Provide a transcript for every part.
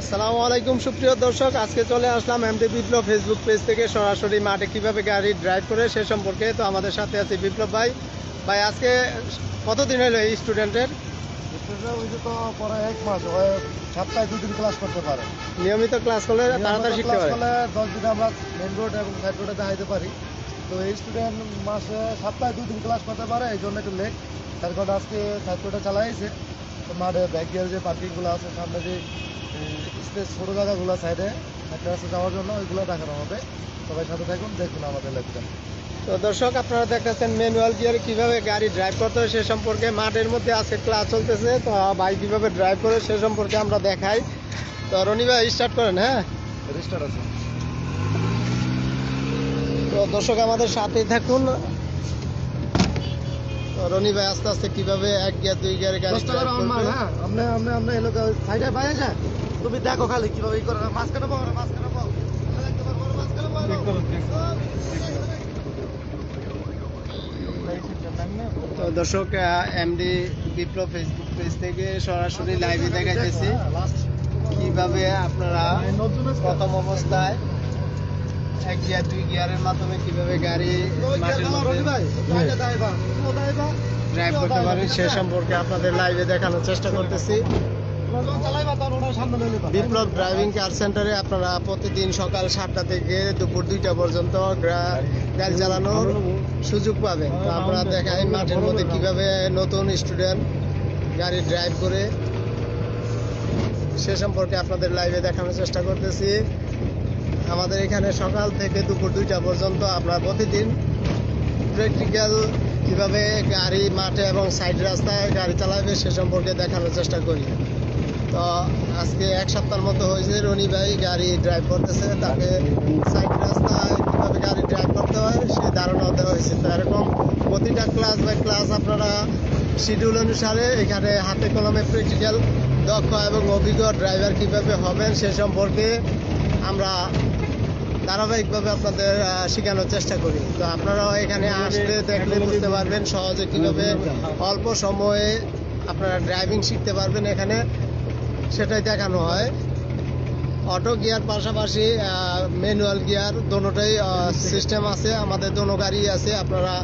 আসসালামু আলাইকুম সুপ্রিয় দর্শক, আজকে চলে আসলাম এমডি বিপ্লব ফেসবুক পেজ থেকে সরাসরি মাঠে কিভাবে গাড়ি ড্রাইভ করে সে সম্পর্কে। তো আমাদের সাথে আছে বিপ্লব ভাই। ভাই আজকে কতদিন হলো এই স্টুডেন্টের? তো পরে 1 মাস হয়, সপ্তাহে 2 দিন ক্লাস করতে পারে। নিয়মিত ক্লাস করলে তাড়াতাড়ি শিখতে পারে। 10 দিনে আমরা মেন রোড এবং সাইড রোডে দেখাইতে পারি। তো এই স্টুডেন্ট সপ্তাহে 2 দিন ক্লাস করতে পারে, এই জন্য একটু লেট। তার কারণে আজকে সাইড রোডে চালাইছে। তো মাঠে ব্যাক গিয়ার যে পার্কিংগুলো আছে, সামনে যে স্পেস ছোটো জায়গাগুলো সাইডে একটা রাস্তা যাওয়ার জন্য, ওইগুলো দেখানো হবে। সবাই সাথে থাকুন, দেখুন আমাদের লাইভটা। তো দর্শক, আপনারা দেখতেছেন ম্যানুয়াল গিয়ারে কিভাবে গাড়ি ড্রাইভ করতে হয় সে সম্পর্কে। মাঠের মধ্যে আজকে ক্লাস চলতেছে, তো ভাই কিভাবে ড্রাইভ করে সে সম্পর্কে আমরা দেখাই। তো রনি ভাই স্টার্ট করেন। হ্যাঁ, রেজিস্টার আছে। তো দর্শক আমাদের সাথেই থাকুন। তো রনি ভাই আস্তে আস্তে কিভাবে 1 গিয়ার 2 গিয়ারে গাড়ি ড্রাইভ করবে। হ্যাঁ, আমরা এলো সাইডে বাইরে যা, তুমি দেখো খালি কিভাবে ই করে। মাঝখানে পাবো না, মাঝখানে পাবো। তো দর্শক, এমডি বিপ্লব ফেসবুক পেজ থেকে সরাসরি লাইভে দেখাইতেছি কিভাবে আপনারা প্রথম অবস্থায় 1 গিয়ার 2 গিয়ারের মাধ্যমে কিভাবে গাড়ি মাঠের মধ্যে ড্রাইভ করতে পারেন সে সম্পর্কে আপনাদের লাইভে দেখানোর চেষ্টা করতেছি। বিপ্লব ড্রাইভিং কার সেন্টারে আপনারা প্রতিদিন সকাল 7টা থেকে দুপুর 2টা পর্যন্ত গাড়ি চালানোর সুযোগ পাবেন। তো আমরা দেখাই মাঠের মধ্যে কিভাবে নতুন স্টুডেন্ট গাড়ি ড্রাইভ করে সে সম্পর্কে আপনাদের লাইভে দেখানোর চেষ্টা করতেছি। আমাদের এখানে সকাল থেকে দুপুর 2টা পর্যন্ত আমরা প্রতিদিন প্র্যাকটিক্যাল কিভাবে গাড়ি মাঠে এবং সাইড রাস্তায় গাড়ি চালাবে সে সম্পর্কে দেখানোর চেষ্টা করি। তো আজকে 1 সপ্তাহের মতো হয়েছে রনি ভাই গাড়ি ড্রাইভ করতেছে, তাকে সাইড রাস্তায় কীভাবে গাড়ি ড্রাইভ করতে হয় সে ধারণা দেওয়া হয়েছে। তো এরকম প্রতিটা ক্লাস বাই ক্লাস আপনারা শিডিউল অনুসারে এখানে হাতে কলমে প্র্যাকটিক্যাল দক্ষ এবং অভিজ্ঞ ড্রাইভার কীভাবে হবেন সে সম্পর্কে আমরা ধারাবাহিকভাবে আপনাদের শেখানোর চেষ্টা করি। তো আপনারাও এখানে আসলে দেখলে বুঝতে পারবেন সহজে কীভাবে অল্প সময়ে আপনারা ড্রাইভিং শিখতে পারবেন। এখানে সেটাই দেখানো হয়। অটো গিয়ার পাশাপাশি ম্যানুয়াল গিয়ার দোনোটাই সিস্টেম আছে, আমাদের দোনো গাড়ি আছে। আপনারা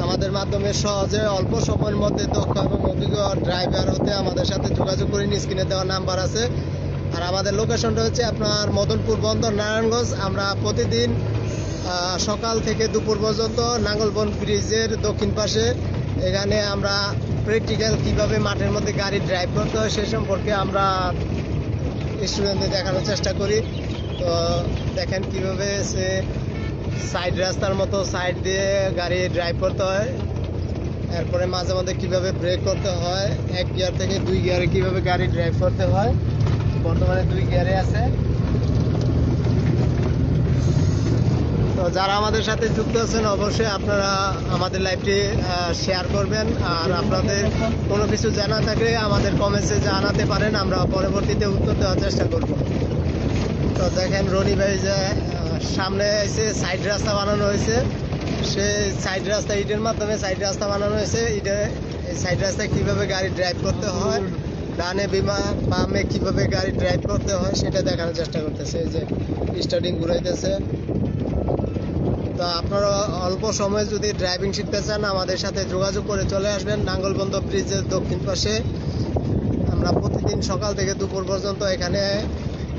আমাদের মাধ্যমে সহজে অল্প সময়ের মধ্যে দক্ষ এবং অভিজ্ঞ ড্রাইভার হতে আমাদের সাথে যোগাযোগ করে স্ক্রিনে দেওয়া নাম্বার আছে। আর আমাদের লোকেশনটা হচ্ছে আপনার মদনপুর বন্দর, নারায়ণগঞ্জ। আমরা প্রতিদিন সকাল থেকে দুপুর পর্যন্ত নাঙ্গলবন ব্রিজের দক্ষিণ পাশে এখানে আমরা প্র্যাকটিক্যাল কিভাবে মাঠের মধ্যে গাড়ি ড্রাইভ করতে হয় সে সম্পর্কে আমরা স্টুডেন্টদের দেখানোর চেষ্টা করি। তো দেখেন কিভাবে সে সাইড রাস্তার মতো সাইড দিয়ে গাড়ি ড্রাইভ করতে হয়, এরপরে মাঝে মাঝে কীভাবে ব্রেক করতে হয়, 1 গিয়ার থেকে 2 গিয়ারে কীভাবে গাড়ি ড্রাইভ করতে হয়। বর্তমানে 2 গিয়ারে আছে। তো যারা আমাদের সাথে যুক্ত আছেন অবশ্যই আপনারা আমাদের লাইভটি শেয়ার করবেন। আর আপনাদের কোনো কিছু জানা থাকলে আমাদের কমেন্টসে জানাতে পারেন, আমরা পরবর্তীতে উত্তর দেওয়ার চেষ্টা করব। তো দেখেন রনি ভাই যে সামনে এসে সাইড রাস্তা বানানো হয়েছে, সে সাইড রাস্তা ইটের মাধ্যমে সাইড রাস্তা বানানো হয়েছে। এই সাইড রাস্তায় কীভাবে গাড়ি ড্রাইভ করতে হয়, ডানে বামে কীভাবে গাড়ি ড্রাইভ করতে হয় সেটা দেখানোর চেষ্টা করতেছে। এই যে স্টার্টিং ঘুরাইতেছে। তো আপনারা অল্প সময়ে যদি ড্রাইভিং শিখতে চান আমাদের সাথে যোগাযোগ করে চলে আসবেন নাঙ্গলবন্দ ব্রিজের দক্ষিণ পাশে। আমরা প্রতিদিন সকাল থেকে দুপুর পর্যন্ত এখানে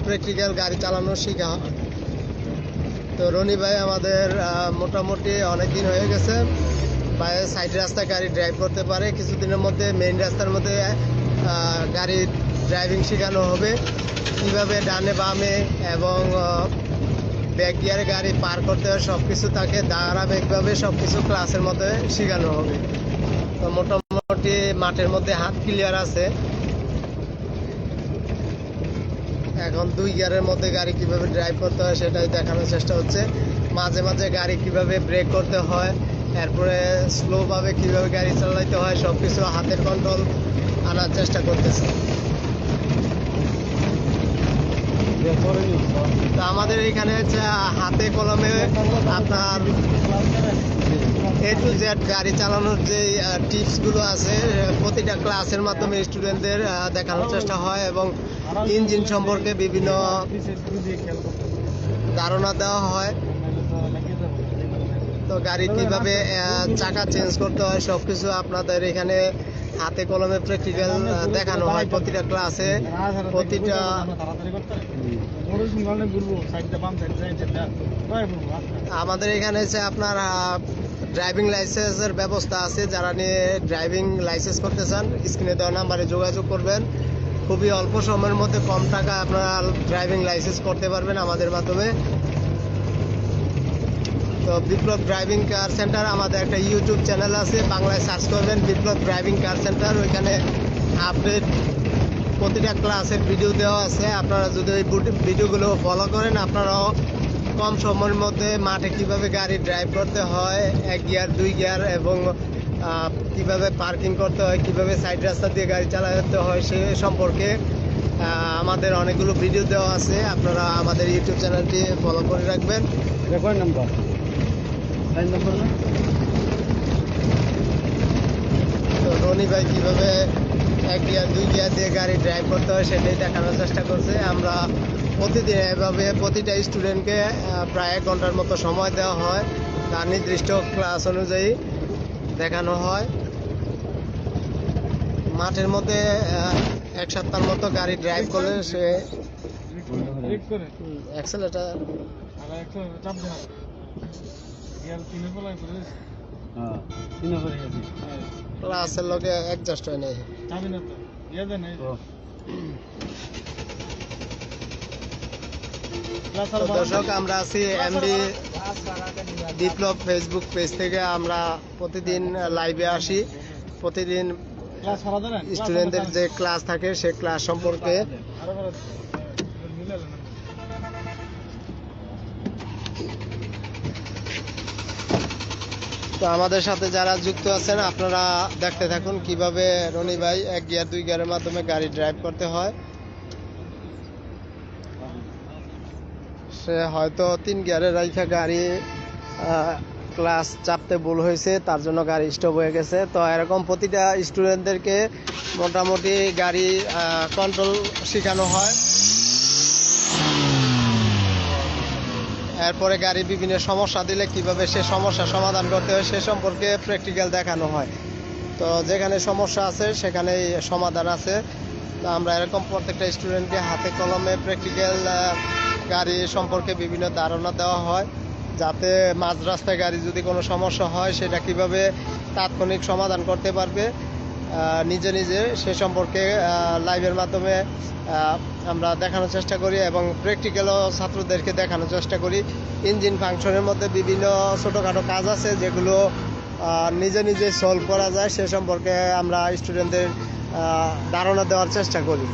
প্র্যাকটিক্যাল গাড়ি চালানো শেখা হয়। তো রনি ভাই আমাদের মোটামুটি অনেক দিন হয়ে গেছে, ভাই সাইড রাস্তায় গাড়ি ড্রাইভ করতে পারে। কিছুদিনের মধ্যে মেইন রাস্তার মধ্যে গাড়ি ড্রাইভিং শেখানো হবে, কীভাবে ডানে বামে এবং ব্যাক গিয়ারে গাড়ি পার করতে হয় সব কিছু তাকে ধারাবাহিকভাবে সব কিছু ক্লাসের মধ্যে শেখানো হবে। তো মোটামুটি মাঠের মধ্যে হাত ক্লিয়ার আছে। এখন 2 গিয়ারের মধ্যে গাড়ি কিভাবে ড্রাইভ করতে হয় সেটাই দেখানোর চেষ্টা হচ্ছে। মাঝে মাঝে গাড়ি কিভাবে ব্রেক করতে হয়, এরপরে স্লোভাবে কিভাবে গাড়ি চালাইতে হয় সব কিছু হাতের কন্ট্রোল আনার চেষ্টা করতেছে। তো আমাদের এখানে হচ্ছে হাতে কলমে আপনার এ টু জেড গাড়ি চালানোর যে টিপসগুলো আছে প্রতিটা ক্লাসের মাধ্যমে স্টুডেন্টদের দেখানোর চেষ্টা হয় এবং ইঞ্জিন সম্পর্কে বিভিন্ন ধারণা দেওয়া হয়। তো গাড়ি কিভাবে চাকা চেঞ্জ করতে হয় সবকিছু আপনাদের এখানে হাতে কলমে প্র্যাকটিক্যাল দেখানো হয় প্রতিটা ক্লাসে। প্রতিটা আমাদের এখানে হচ্ছে আপনার ড্রাইভিং লাইসেন্সের ব্যবস্থা আছে। যারা নিয়ে ড্রাইভিং লাইসেন্স করতে চান স্ক্রিনে দেওয়া নাম্বারে যোগাযোগ করবেন। খুবই অল্প সময়ের মধ্যে কম টাকা আপনারা ড্রাইভিং লাইসেন্স করতে পারবেন আমাদের মাধ্যমে। তো বিপ্লব ড্রাইভিং কার সেন্টার আমাদের একটা ইউটিউব চ্যানেল আছে, বাংলায় সার্চ করবেন বিপ্লব ড্রাইভিং কার সেন্টার। ওইখানে আপডেট প্রতিটা ক্লাসের ভিডিও দেওয়া আছে। আপনারা যদি ওই ভিডিওগুলো ফলো করেন আপনারাও কম সময়ের মধ্যে মাঠে কিভাবে গাড়ি ড্রাইভ করতে হয়, 1 গিয়ার 2 গিয়ার এবং কিভাবে পার্কিং করতে হয়, কিভাবে সাইড রাস্তা দিয়ে গাড়ি চালাতে হয় সে সম্পর্কে আমাদের অনেকগুলো ভিডিও দেওয়া আছে। আপনারা আমাদের ইউটিউব চ্যানেলটি ফলো করে রাখবেন। তো রনি ভাই কিভাবে 1 গিয়ার 2 গিয়ার দিয়ে গাড়ি ড্রাইভ করতে হয় সেটাই দেখানোর চেষ্টা করছে। আমরা প্রতিদিন এভাবে প্রতিটা স্টুডেন্টকে প্রায় 1 ঘন্টার মতো সময় দেওয়া হয়, তার নির্দিষ্ট ক্লাস অনুযায়ী দেখানো হয়। মাঠের মধ্যে 1 সপ্তাহের মতো গাড়ি ড্রাইভ করলে সে অ্যাক্সেলেটার ক্লাসের লোকে অ্যাডজাস্ট হয় নাই। দর্শক, আমরা আছি এমডি বিপ্লব ফেসবুক পেজ থেকে। আমরা প্রতিদিন লাইভে আসি, প্রতিদিন স্টুডেন্টদের যে ক্লাস থাকে সে ক্লাস সম্পর্কে। তো আমাদের সাথে যারা যুক্ত আছেন আপনারা দেখতে থাকুন কিভাবে রনি ভাই 1 গিয়ার 2 গিয়ারের মাধ্যমে গাড়ি ড্রাইভ করতে হয়। সে হয়তো 3 গিয়ারে রাইখা গাড়ি ক্লাস চাপতে ভুল হয়েছে, তার জন্য গাড়ি স্টপ হয়ে গেছে। তো এরকম প্রতিটা স্টুডেন্টদেরকে মোটামুটি গাড়ি কন্ট্রোল শেখানো হয়। এরপরে গাড়ি বিভিন্ন সমস্যা দিলে কিভাবে সে সমস্যা সমাধান করতে হয় সে সম্পর্কে প্র্যাকটিক্যাল দেখানো হয়। তো যেখানে সমস্যা আছে সেখানেই সমাধান আছে। তো আমরা এরকম প্রত্যেকটা স্টুডেন্টকে হাতে কলমে প্র্যাকটিক্যাল গাড়ি সম্পর্কে বিভিন্ন ধারণা দেওয়া হয়, যাতে মাঝ রাস্তায় গাড়ি যদি কোনো সমস্যা হয় সেটা কিভাবে তাৎক্ষণিক সমাধান করতে পারবে নিজে নিজে সে সম্পর্কে লাইভের মাধ্যমে আমরা দেখানোর চেষ্টা করি এবং প্র্যাকটিক্যালও ছাত্রদেরকে দেখানোর চেষ্টা করি। ইঞ্জিন ফাংশনের মধ্যে বিভিন্ন ছোটোখাটো কাজ আছে যেগুলো নিজে নিজে সলভ করা যায়, সে সম্পর্কে আমরা স্টুডেন্টদের ধারণা দেওয়ার চেষ্টা করি।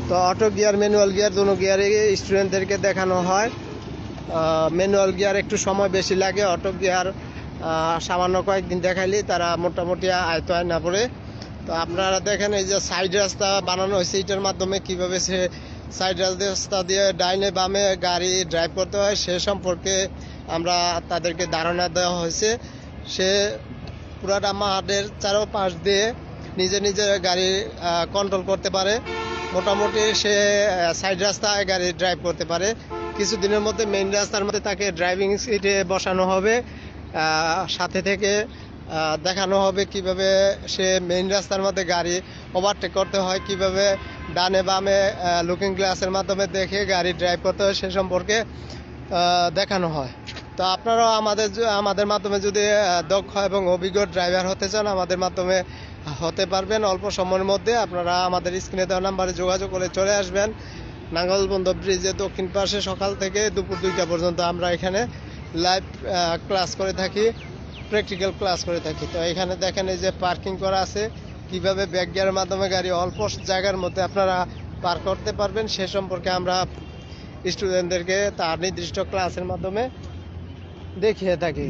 তো অটো গিয়ার ম্যানুয়াল গিয়ার দুটো গিয়ারে স্টুডেন্টদেরকে দেখানো হয়। ম্যানুয়াল গিয়ার একটু সময় বেশি লাগে, অটো গিয়ার সামান্য কয়েকদিন দেখাইলেই তারা মোটামুটি আয়ত্ত হয় না পড়ে। তো আপনারা দেখেন এই যে সাইড রাস্তা বানানো হয়েছে এটার মাধ্যমে কিভাবে সে সাইড রাস্তা দিয়ে ডাইনে বামে গাড়ি ড্রাইভ করতে হয় সে সম্পর্কে আমরা তাদেরকে ধারণা দেওয়া হয়েছে। সে পুরাটা মাঠের চারপাশ দিয়ে নিজে নিজে গাড়ি কন্ট্রোল করতে পারে। মোটামুটি সে সাইড রাস্তায় গাড়ি ড্রাইভ করতে পারে। কিছুদিনের মধ্যে মেইন রাস্তার মধ্যে তাকে ড্রাইভিং সিটে বসানো হবে, সাথে থেকে দেখানো হবে কিভাবে সে মেইন রাস্তার মধ্যে গাড়ি ওভারটেক করতে হয়, কিভাবে ডানে বামে লুকিং গ্লাসের মাধ্যমে দেখে গাড়ি ড্রাইভ করতে হয় সে সম্পর্কে দেখানো হয়। তো আপনারাও আমাদের মাধ্যমে যদি দক্ষ এবং অভিজ্ঞ ড্রাইভার হতে চান আমাদের মাধ্যমে হতে পারবেন। অল্প সময়ের মধ্যে আপনারা আমাদের স্ক্রিনে দেওয়া নাম্বারে যোগাযোগ করে চলে আসবেন। নাঙ্গলবন্ধ ব্রিজের দক্ষিণ পাশে সকাল থেকে দুপুর 2টা পর্যন্ত আমরা এখানে লাইভ ক্লাস করে থাকি, প্র্যাকটিক্যাল ক্লাস করে থাকি। তো এখানে দেখেন এই যে পার্কিং করা আছে, কিভাবে ব্যাক গিয়ারের মাধ্যমে গাড়ি অল্প জায়গার মধ্যে আপনারা পার্ক করতে পারবেন সে সম্পর্কে আমরা স্টুডেন্টদেরকে তার নির্দিষ্ট ক্লাসের মাধ্যমে দেখিয়ে থাকি।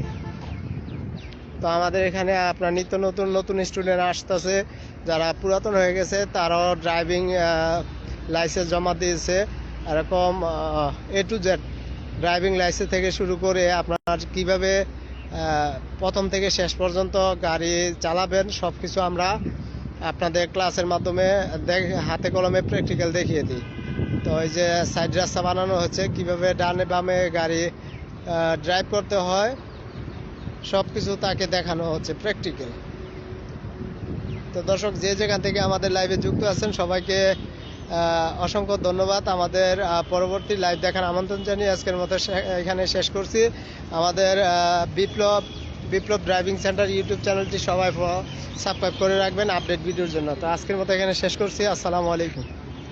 তো আমাদের এখানে আপনার নিত্য নতুন স্টুডেন্ট আসতেছে, যারা পুরাতন হয়ে গেছে তারাও ড্রাইভিং লাইসেন্স জমা দিয়েছে। এরকম A to Z driving licence থেকে শুরু করে আপনার কিভাবে প্রথম থেকে শেষ পর্যন্ত গাড়ি চালাবেন, সব কিছু আমরা আপনাদের ক্লাসের মাধ্যমে হাতে কলমে প্র্যাকটিক্যাল দেখিয়ে দিই। তো এই যে সাইড রাস্তা বানানো হচ্ছে, কিভাবে ডানে বামে গাড়ি ড্রাইভ করতে হয় সব কিছু তাকে দেখানো হচ্ছে প্র্যাকটিক্যাল। তো দর্শক, যে যেখান থেকে আমাদের লাইভে যুক্ত আছেন সবাইকে অসংখ্য ধন্যবাদ। আমাদের পরবর্তী লাইভ দেখার আমন্ত্রণ জানিয়ে আজকের মতো এখানে শেষ করছি। আমাদের বিপ্লব ড্রাইভিং সেন্টার ইউটিউব চ্যানেলটি সবাই সাবস্ক্রাইব করে রাখবেন আপডেট ভিডিওর জন্য। তো আজকের মতো এখানে শেষ করছি। আসসালামু আলাইকুম।